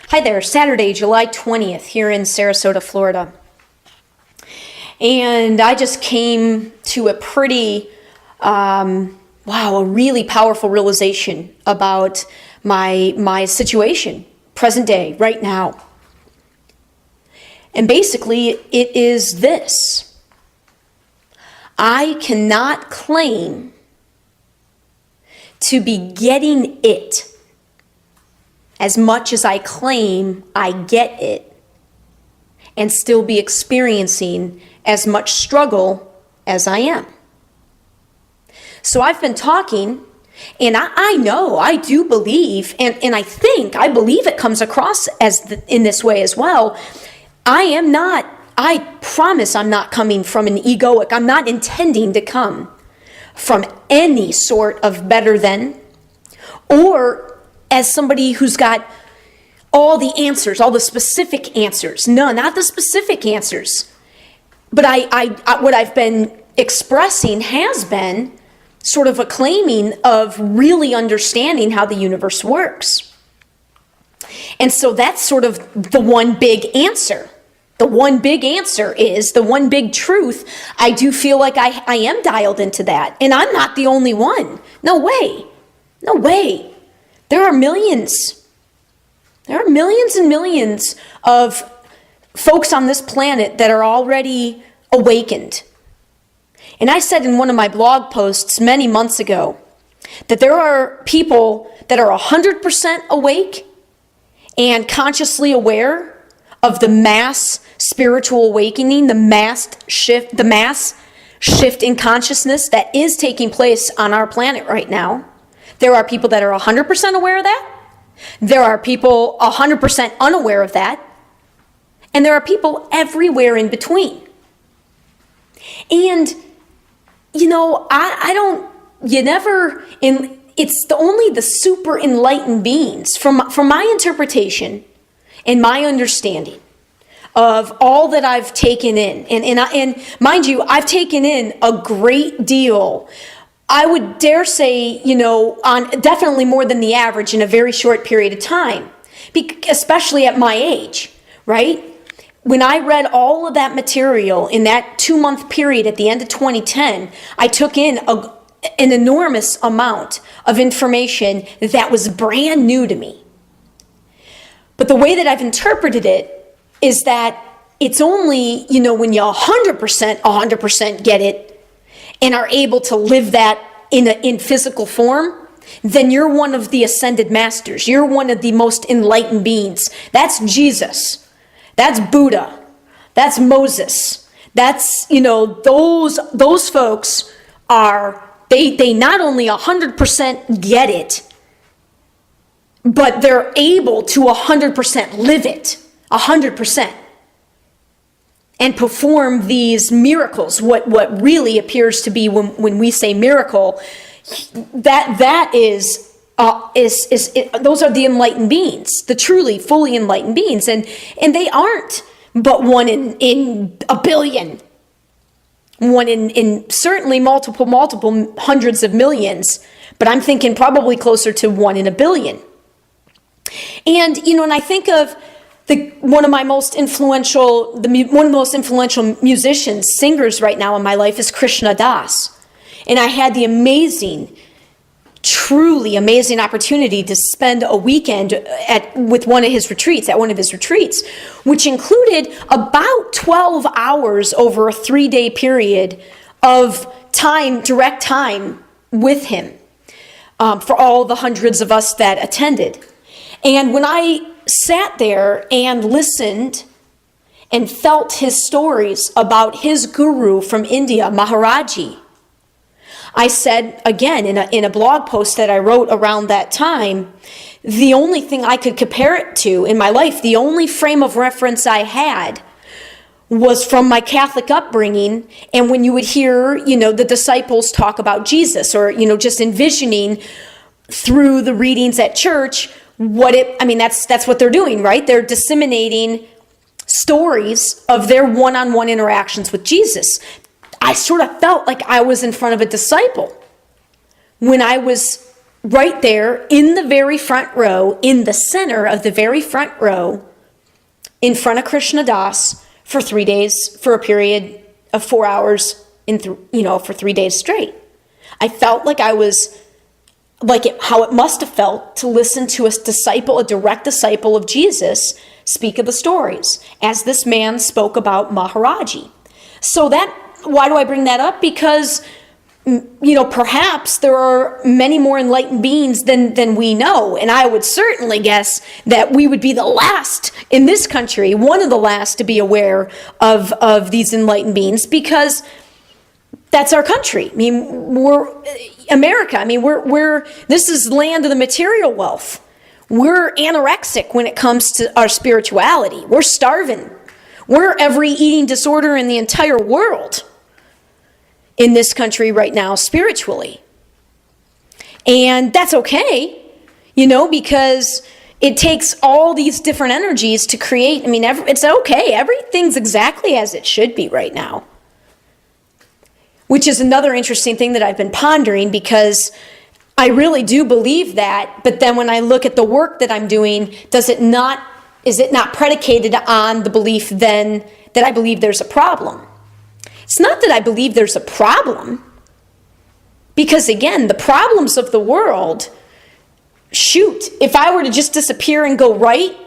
Hi there, Saturday, July 20th here in Sarasota, Florida. And I just came to a really powerful realization about my situation, present day, right now. And basically, it is this. I cannot claim to be getting it as much as I claim I get it, and still be experiencing as much struggle as I am. So I've been talking, and I know, I do believe, and I believe it comes across in this way as well. I promise I'm not coming from an egoic, I'm not intending to come from any sort of better than, or as somebody who's got all the answers, all the specific answers. No, not the specific answers. But what I've been expressing has been sort of a claiming of really understanding how the universe works. And so that's sort of the one big answer. The one big answer is, the one big truth, I do feel like I am dialed into that. And I'm not the only one. No way. No way. There are millions. There are millions and millions of folks on this planet that are already awakened. And I said in one of my blog posts many months ago that there are people that are 100% awake and consciously aware of the mass spiritual awakening, the mass shift in consciousness that is taking place on our planet right now. There are people that are 100% aware of that. There are people 100% unaware of that. And there are people everywhere in between. And, it's only the super enlightened beings, from my interpretation and my understanding of all that I've taken in. And mind you, I've taken in a great deal. I would dare say, on definitely more than the average in a very short period of time, especially at my age, right? When I read all of that material in that 2-month period at the end of 2010, I took in an enormous amount of information that was brand new to me. But the way that I've interpreted it is that it's only, when you 100% get it, and are able to live that in physical form, then you're one of the ascended masters. You're one of the most enlightened beings. That's Jesus. That's Buddha. That's Moses. That's, those folks are, they not only 100% get it, but they're able to 100% live it, 100%. And perform these miracles, what really appears to be when we say miracle, that is those are the enlightened beings, the truly fully enlightened beings, and they aren't but one in a billion, one in certainly multiple hundreds of millions, but I'm thinking probably closer to 1 in a billion. And and I think of one of the most influential musicians, singers right now in my life is Krishna Das. And I had the truly amazing opportunity to spend a weekend at one of his retreats, which included about 12 hours over a 3-day period of time, direct time with him, for all the hundreds of us that attended. And when I sat there and listened and felt his stories about his guru from India, Maharaji, I said, again, in a blog post that I wrote around that time, the only thing I could compare it to in my life, the only frame of reference I had was from my Catholic upbringing. And when you would hear, the disciples talk about Jesus, or, just envisioning through the readings at church, that's what they're doing, right? They're disseminating stories of their one-on-one interactions with Jesus. I sort of felt like I was in front of a disciple when I was right there in the very front row, in the center of the very front row, in front of Krishna Das for 3 days, for a period of 4 hours, for 3 days straight. I felt like I was, how it must have felt to listen to a direct disciple of Jesus speak of the stories, as this man spoke about Maharaji. So why do I bring that up? Because, perhaps there are many more enlightened beings than we know. And I would certainly guess that we would be the last in this country, one of the last to be aware of these enlightened beings, because that's our country. I mean, we're America. I mean, this is land of the material wealth. We're anorexic when it comes to our spirituality. We're starving. We're every eating disorder in the entire world in this country right now, spiritually. And that's okay, because it takes all these different energies to create. I mean, it's okay. Everything's exactly as it should be right now. Which is another interesting thing that I've been pondering, because I really do believe that. But then when I look at the work that I'm doing, is it not predicated on the belief then that I believe there's a problem? It's not that I believe there's a problem, because again, the problems of the world, if I were to just disappear and go write,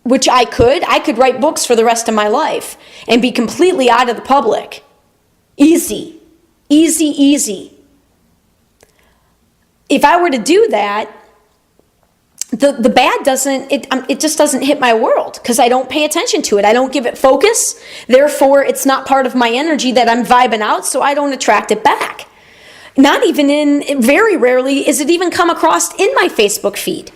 which I could write books for the rest of my life and be completely out of the public. Easy. If I were to do that, the bad it just doesn't hit my world, because I don't pay attention to it. I don't give it focus. Therefore, it's not part of my energy that I'm vibing out, so I don't attract it back. Very rarely is it even come across in my Facebook feed.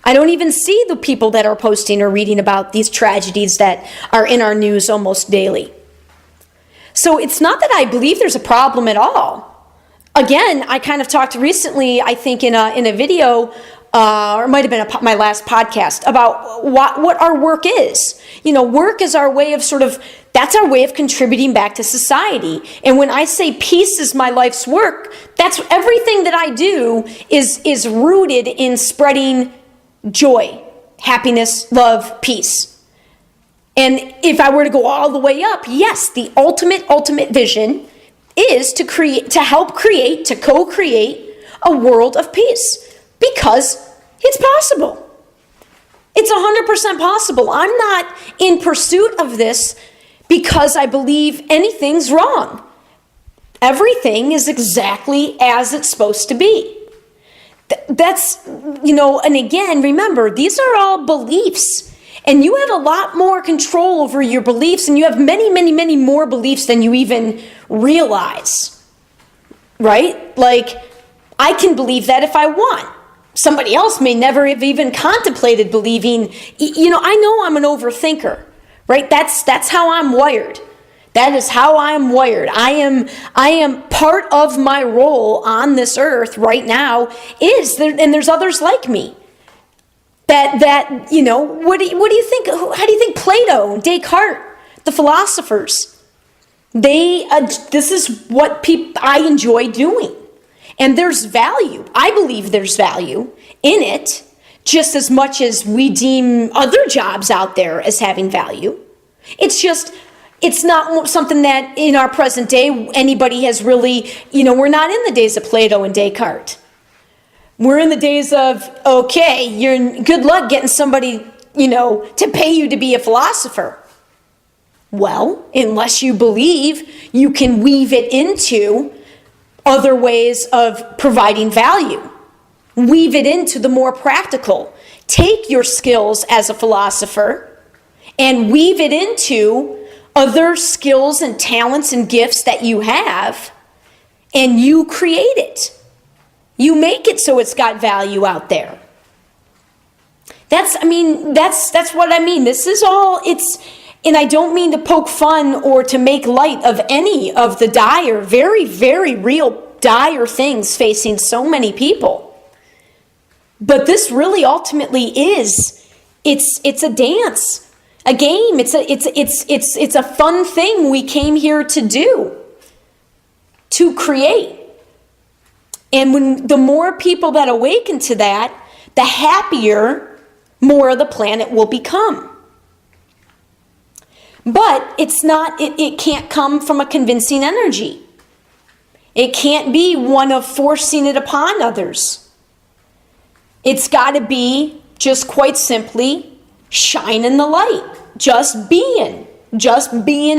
I don't even see the people that are posting or reading about these tragedies that are in our news almost daily. So it's not that I believe there's a problem at all. Again, I kind of talked recently, I think in a video, or it might have been my last podcast, about what our work is. Work is our way of that's our way of contributing back to society. And when I say peace is my life's work, that's everything that I do is rooted in spreading joy, happiness, love, peace. And if I were to go all the way up, yes, the ultimate vision is to co-create a world of peace. Because it's possible. It's 100% possible. I'm not in pursuit of this because I believe anything's wrong. Everything is exactly as it's supposed to be. And again, remember, these are all beliefs. And you have a lot more control over your beliefs, and you have many, many, many more beliefs than you even realize. Right? I can believe that if I want. Somebody else may never have even contemplated believing. I know I'm an overthinker, right? That's how I'm wired. That is how I'm wired. I am part of my role on this earth right now and there's others like me. What do you think? How do you think Plato, Descartes, the philosophers, this is what I enjoy doing. And there's value. I believe there's value in it, just as much as we deem other jobs out there as having value. It's not something that in our present day anybody has really, we're not in the days of Plato and Descartes. We're in the days of, okay, good luck getting somebody, to pay you to be a philosopher. Well, unless you believe you can weave it into other ways of providing value. Weave it into the more practical. Take your skills as a philosopher and weave it into other skills and talents and gifts that you have, and you create it. You make it so it's got value out there. That's what I mean. This is all, and I don't mean to poke fun or to make light of any of the dire, very, very real dire things facing so many people. But this really ultimately it's a dance, a game. It's a fun thing we came here to do, to create. And when the more people that awaken to that, the happier more of the planet will become. But it can't come from a convincing energy. It can't be one of forcing it upon others. It's got to be just quite simply shining the light. Just being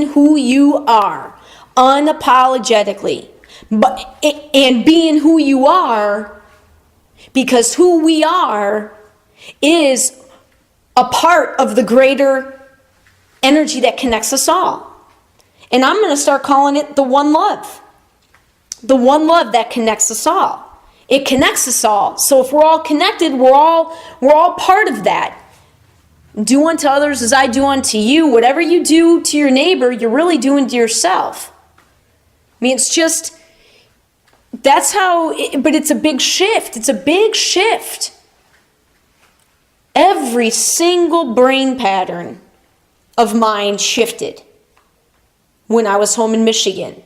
who you are, unapologetically. And being who you are, because who we are is a part of the greater energy that connects us all. And I'm going to start calling it the one love. The one love that connects us all. It connects us all. So if we're all connected, we're all part of that. Do unto others as I do unto you. Whatever you do to your neighbor, you're really doing to yourself. I mean, it's just, that's how, but it's a big shift. It's a big shift. Every single brain pattern of mine shifted when I was home in Michigan.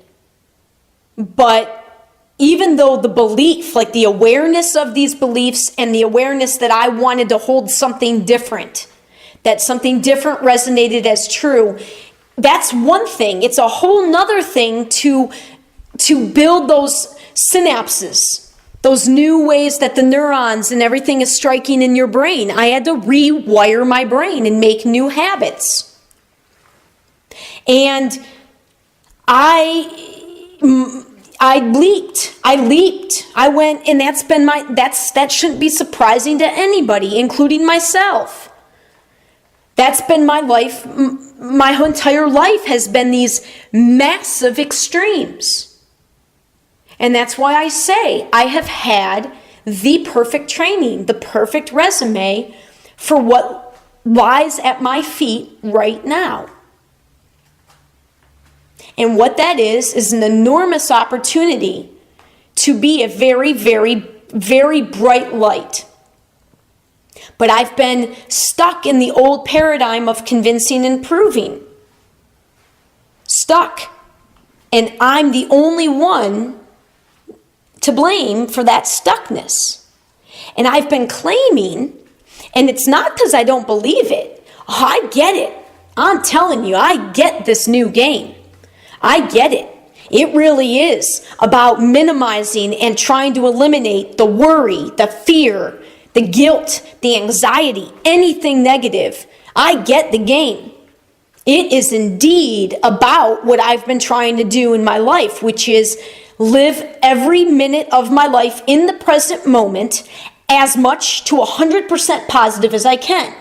But even though the belief, like the awareness of these beliefs and the awareness that I wanted to hold something different, that something different resonated as true, that's one thing. It's a whole nother thing to build those synapses, those new ways that the neurons and everything is striking in your brain. I had to rewire my brain and make new habits. And I leaped. I went, and that shouldn't be surprising to anybody, including myself. That's been my life. My entire life has been these massive extremes. And that's why I say I have had the perfect training, the perfect resume for what lies at my feet right now. And what that is an enormous opportunity to be a very, very, very bright light. But I've been stuck in the old paradigm of convincing and proving. Stuck. And I'm the only one to blame for that stuckness. And I've been claiming, and it's not because I don't believe it. Oh, I get it. I'm telling you, I get this new game. I get it. It really is about minimizing and trying to eliminate the worry, the fear, the guilt, the anxiety, anything negative. I get the game. It is indeed about what I've been trying to do in my life, which is live every minute of my life in the present moment as much to 100% positive as I can.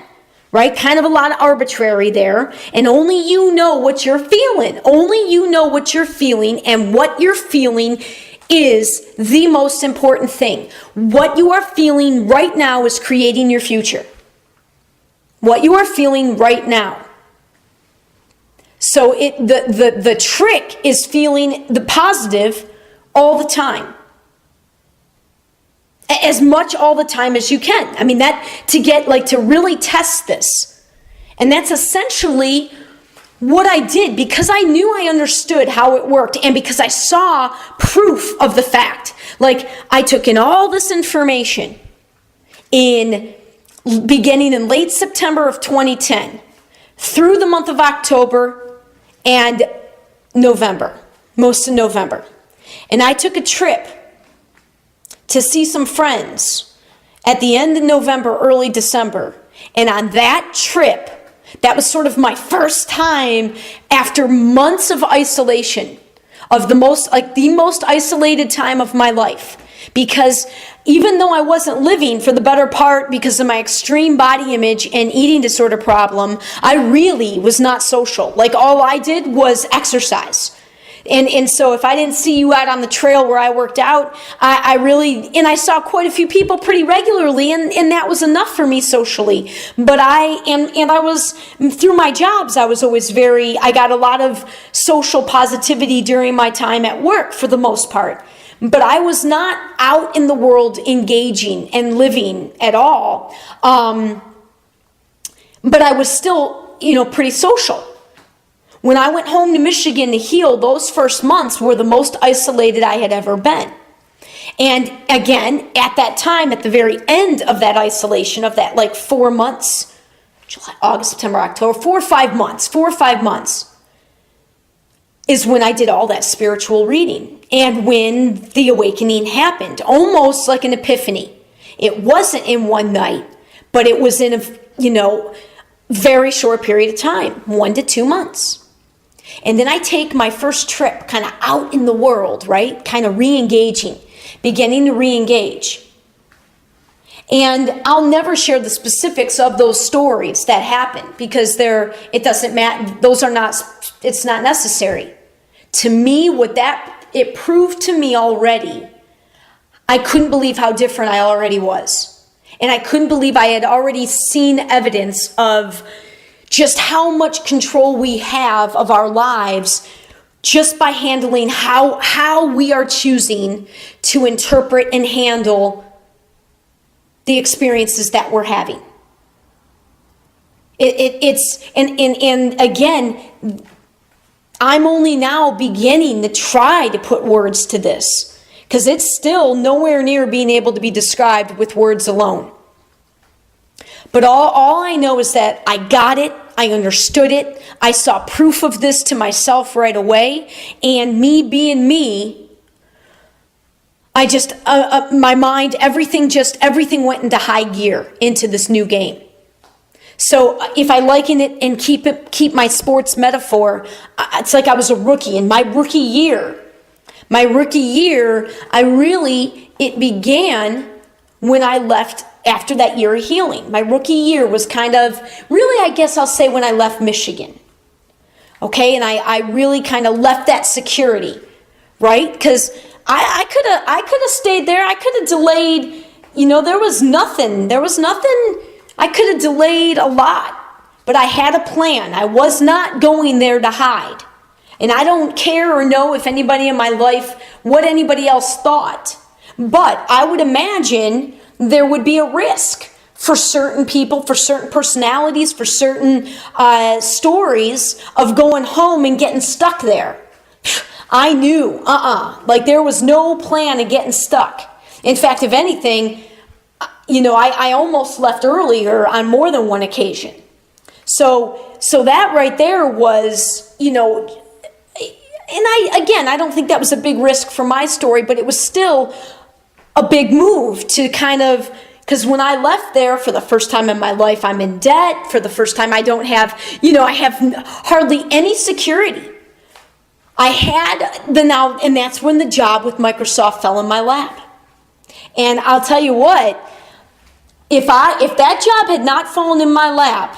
Right? Kind of a lot of arbitrary there. And only you know what you're feeling. Only you know what you're feeling, and what you're feeling is the most important thing. What you are feeling right now is creating your future. What you are feeling right now. So the trick is feeling the positive all the time. As much all the time as you can. I mean, that to really test this. And that's essentially what I did, because I knew I understood how it worked, and because I saw proof of the fact. Like, I took in all this information beginning in late September of 2010 through the month of October and November, most of November. And I took a trip to see some friends at the end of November, early December. And on that trip, that was sort of my first time after months of isolation, of the most isolated time of my life. Because even though I wasn't living for the better part because of my extreme body image and eating disorder problem, I really was not social. Like, all I did was exercise. And so if I didn't see you out on the trail where I worked out, I saw quite a few people pretty regularly, and that was enough for me socially. But I was, through my jobs, I was always I got a lot of social positivity during my time at work for the most part. But I was not out in the world engaging and living at all. But I was still, pretty social. When I went home to Michigan to heal, those first months were the most isolated I had ever been. And again, at that time, at the very end of that isolation, of that like 4 months, July, August, September, October, 4 or 5 months, is when I did all that spiritual reading and when the awakening happened, almost like an epiphany. It wasn't in one night, but it was in a, very short period of time, 1 to 2 months. And then I take my first trip kind of out in the world, right? Kind of re-engaging, beginning to re-engage. And I'll never share the specifics of those stories that happened because it doesn't matter. It's not necessary. To me, it proved to me already, I couldn't believe how different I already was. And I couldn't believe I had already seen evidence of just how much control we have of our lives just by handling how we are choosing to interpret and handle the experiences that we're having. And again, I'm only now beginning to try to put words to this because it's still nowhere near being able to be described with words alone. But all I know is that I got it, I understood it, I saw proof of this to myself right away, and me being me, I just, my mind, everything went into high gear into this new game. So if I liken it and keep my sports metaphor, it's like I was a rookie. In my rookie year, it began when I left after that year of healing. My rookie year was kind of, really, I guess I'll say when I left Michigan. Okay, and I really kind of left that security, right? Because I could have stayed there. I could have delayed, there was nothing. I could have delayed a lot, but I had a plan. I was not going there to hide. And I don't care or know if anybody in my life, what anybody else thought. But I would imagine there would be a risk for certain people, for certain personalities, for certain stories of going home and getting stuck there. I knew, like there was no plan of getting stuck. In fact, if anything, I almost left earlier on more than one occasion. So that right there was, and I don't think that was a big risk for my story, but it was still a big move to kind of, because when I left there for the first time in my life, I'm in debt. For the first time, I don't have, I have hardly any security. I had and that's when the job with Microsoft fell in my lap. And I'll tell you what, if that job had not fallen in my lap,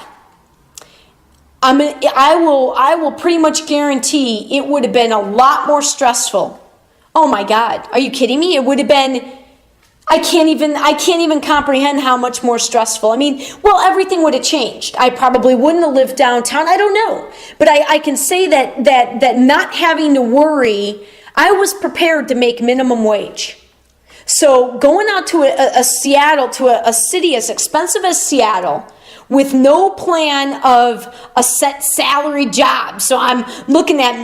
I will pretty much guarantee it would have been a lot more stressful. Oh my God, are you kidding me? It would have been, I can't even comprehend how much more stressful. Everything would have changed. I probably wouldn't have lived downtown. I don't know. But I can say that not having to worry, I was prepared to make minimum wage. So going out to a Seattle, to a city as expensive as Seattle, with no plan of a set salary job. So I'm looking at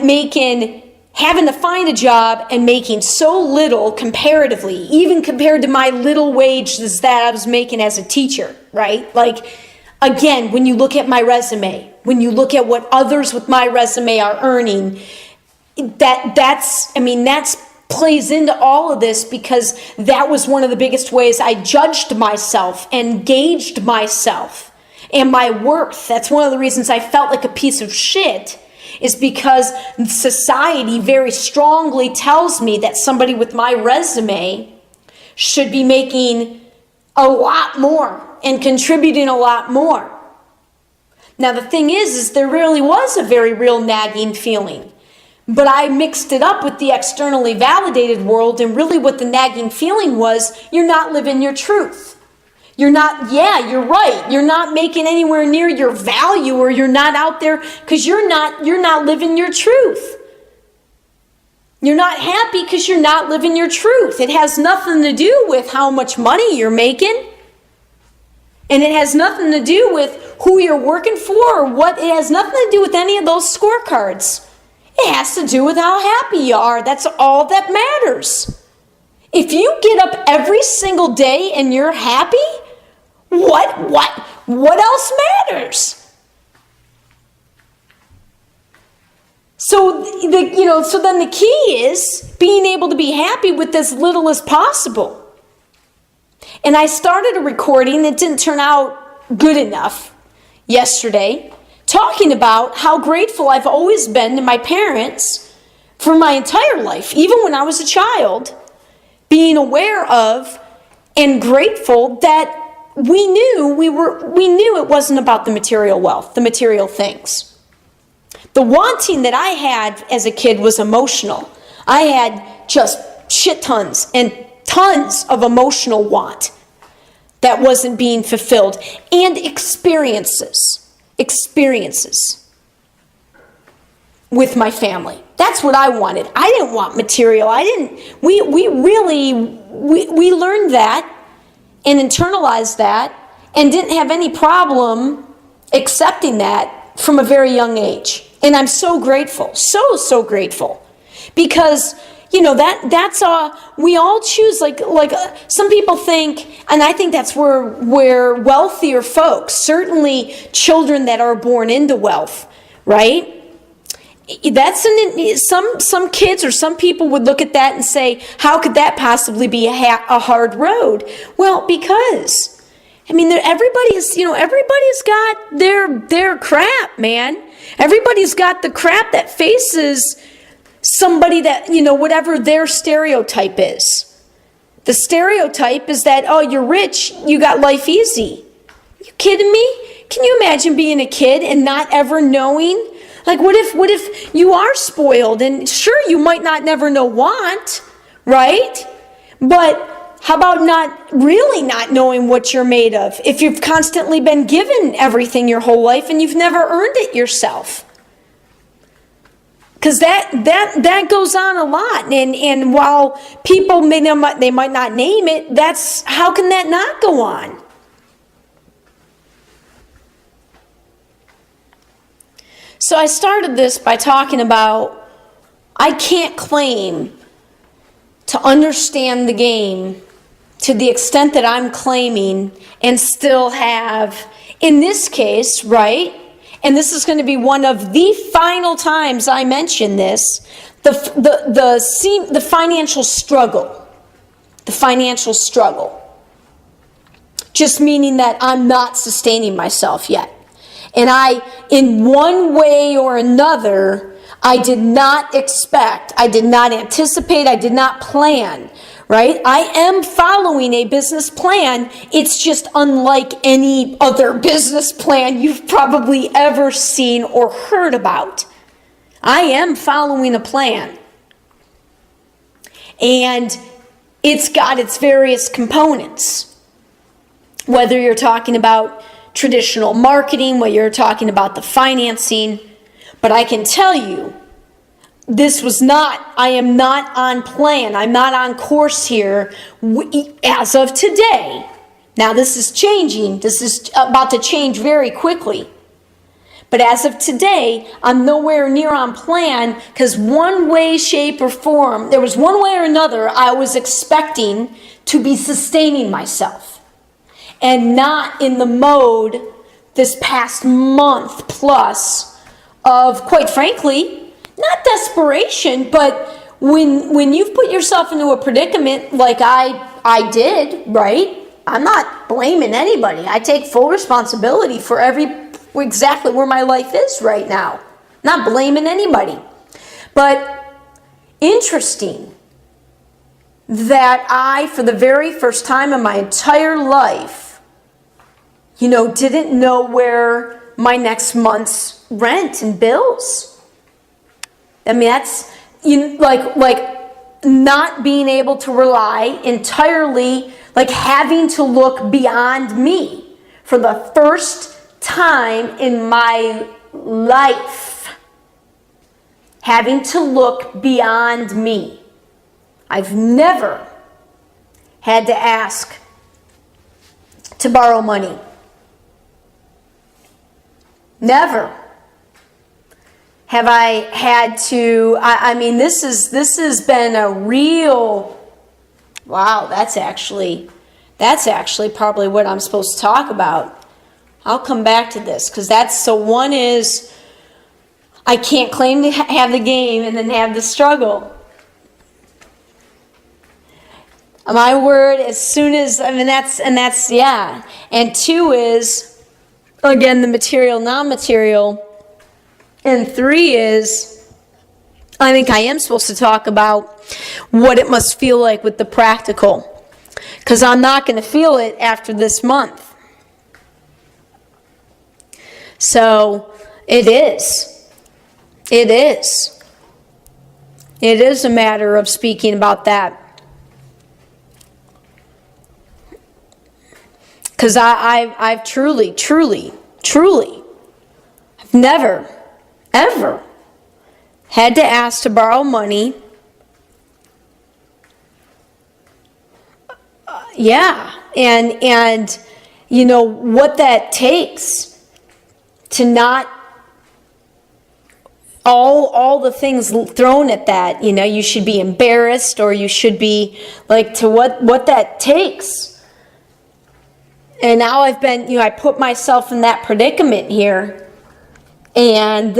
having to find a job and making so little comparatively, even compared to my little wages that I was making as a teacher, right? Like, again, when you look at my resume, when you look at what others with my resume are earning, that's plays into all of this because that was one of the biggest ways I judged myself and gauged myself and my worth. That's one of the reasons I felt like a piece of shit, is because society very strongly tells me that somebody with my resume should be making a lot more and contributing a lot more. Now the thing is there really was a very real nagging feeling, but I mixed it up with the externally validated world, and really what the nagging feeling was, you're not living your truth. You're you're right. You're not making anywhere near your value, or you're not out there because you're not living your truth. You're not happy because you're not living your truth. It has nothing to do with how much money you're making. And it has nothing to do with who you're working for or what. It has nothing to do with any of those scorecards. It has to do with how happy you are. That's all that matters. If you get up every single day and you're happy, what else matters? So then the key is being able to be happy with as little as possible. And I started a recording that didn't turn out good enough yesterday, talking about how grateful I've always been to my parents for my entire life, even when I was a child, being aware of and grateful that we knew it wasn't about the material wealth, the material things. The wanting that I had as a kid was emotional. I had just shit tons and tons of emotional want that wasn't being fulfilled. And experiences with my family. That's what I wanted. I didn't want material. We learned that and internalized that and didn't have any problem accepting that from a very young age. And I'm so grateful, so grateful, because that's we all choose like some people think, and I think that's where wealthier folks, certainly children that are born into wealth, right? That's some kids or some people would look at that and say, how could that possibly be a hard road? Well, because everybody's got their crap, man. Everybody's got the crap that faces somebody that, whatever their stereotype is. The stereotype is that, oh, you're rich, you got life easy. You kidding me? Can you imagine being a kid and not ever knowing? Like, what if you are spoiled? And sure, you might not never know want, right? But how about not knowing what you're made of? If you've constantly been given everything your whole life and you've never earned it yourself. Because that goes on a lot. And while people they might not name it, how can that not go on? So I started this by talking about I can't claim to understand the game to the extent that I'm claiming and still have, in this case, right? And this is going to be one of the final times I mention this, the financial struggle. The financial struggle. Just meaning that I'm not sustaining myself yet. And in one way or another, I did not expect, I did not anticipate, I did not plan, right? I am following a business plan. It's just unlike any other business plan you've probably ever seen or heard about. I am following a plan. And it's got its various components. Whether you're talking about traditional marketing, whether you're talking about the financing, but I can tell you, I am not on plan. I'm not on course here as of today. Now this is changing. This is about to change very quickly. But as of today, I'm nowhere near on plan because one way, shape, or form, there was one way or another I was expecting to be sustaining myself. And not in the mode this past month plus of, quite frankly, not desperation, but when you've put yourself into a predicament like I did, right? I'm not blaming anybody. I take full responsibility for exactly where my life is right now. Not blaming anybody. But interesting that I, for the very first time in my entire life, didn't know where my next month's rent and bills. I mean, that's like not being able to rely entirely, like having to look beyond me for the first time in my life. Having to look beyond me. I've never had to ask to borrow money. Never have I had to, this has been a real Wow, that's actually probably what I'm supposed to talk about. I'll come back to this because so one is I can't claim to have the game and then have the struggle. My word, as soon as, that's, yeah. And two is, again, the material, non-material. And three is, I think I am supposed to talk about what it must feel like with the practical. Because I'm not going to feel it after this month. So, it is. It is. It is a matter of speaking about that. Because I've truly, I've never, ever had to ask to borrow money. And you know what that takes to not all the things thrown at that. You know, you should be embarrassed, or you should be like, to what that takes. And now I've been, I put myself in that predicament here. And,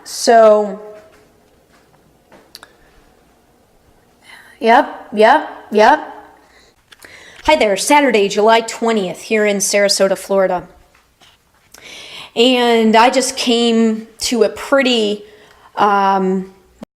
so, yep. Hi there, Saturday, July 20th, here in Sarasota, Florida. And I just came to a pretty,